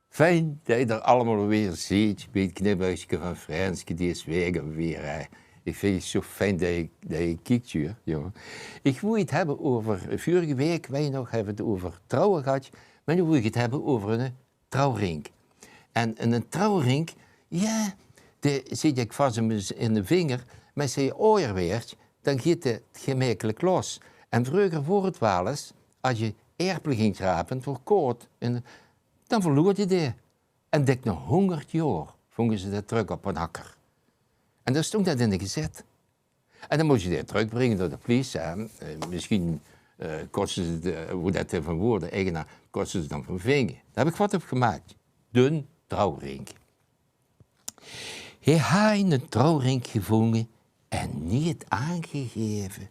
Fijn dat je er allemaal weer ziet bij het knippertje van Franske, die is weer. Ik vind het zo fijn dat je kijkt hier, jongen. Ik wil het hebben over, vorige week wij nog hebben het over trouwen gehad, maar nu wil ik het hebben over een trouwring. En een trouwring, ja, die zit ik vast in de vinger, maar als je ooier werd, dan gaat het gemakkelijk los. En vroeger voor het wel eens, als je erpelen ging grapen voor koot, dan verloor je die. En dik nog 100 jaar vonden ze dat terug op een akker. En dan stond dat in de gezet. En dan moest je dat terugbrengen door de politie. Misschien kostte ze, hoe dat van woorden, eigenaar, kostte ze dan van vingen. Daar heb ik wat op gemaakt. Dun trouwring. Hij had een trouwring gevonden en niet aangegeven.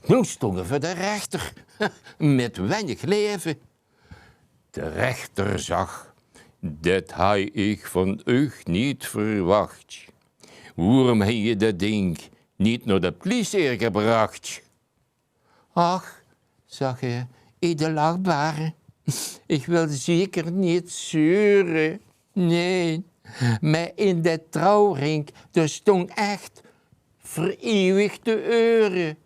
Nu stond er voor de rechter, met weinig leven. De rechter zag, dit had ik van u niet verwacht. Waarom heb je dat ding niet naar de politie gebracht? Ach, zag hij, edelachtbare, ik wil zeker niet zeuren. Nee, maar in de trouwring, er stond echt vereeuwigde euren.